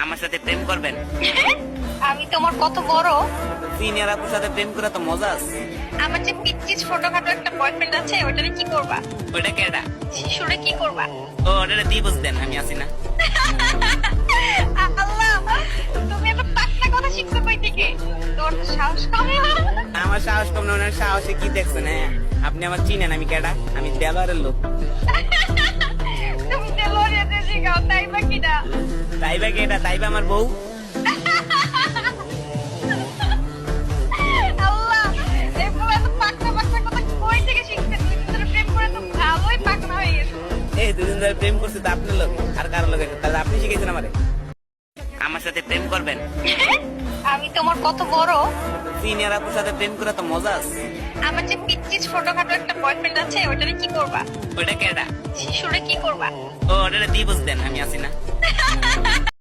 আমার সাথে প্রেম করবেন? আমি তোমার কত বড়? সিনিয়র আপুর সাথে প্রেম করে তো মজা আছে। আমার যে পিচ্চিজ ছোটখাটো একটা বয়ফ্রেন্ড আছে, ওটারে কি করবা? ওইটা কেডা? শিশুরে কি করবা? ও ওটা দিয়ে বুঝতেন আমি আছি না। আল্লাহ, তুমি এত পাকনা কথা শিখছো কই থেকে? তোর তো সাহস কম। আমার সাহস কম না, ওনার সাহসে কি দেখছেন? হ্যাঁ আপনি আমার চিনেন আমি কেডা? আমি দেলোয়ারের লোক। তুমি দেলোয়ারে দেশে গাও, তাই বা কিনা? তাইবা কেডা? তাইবা আমার বউ। আল্লাহ, এরকম এত পাকনা পাকনা কথা কই থেকে শিখছে? তুমি তোর প্রেম করে তো ভালোই পাকনা হয়ে গেছো। এই দুদিন ধরে প্রেম করছে তো আপনার লোক আর কারো লোক? তাহলে আপনি শিখেছেন আমারে। আমার সাথে প্রেম করবেন? আমি তোমার কত বড়? সিনিয়র আপুর সাথে প্রেম করে তো মজা আছে। আমার যে পিচ্চিজ ছোটখাটো একটা বয়ফ্রেন্ড আছে, ওটারে কি করবা? ওইটা কেডা? শিশুরে কি করবা? ও ওটা দিয়ে বুঝতেন আমি আছি না।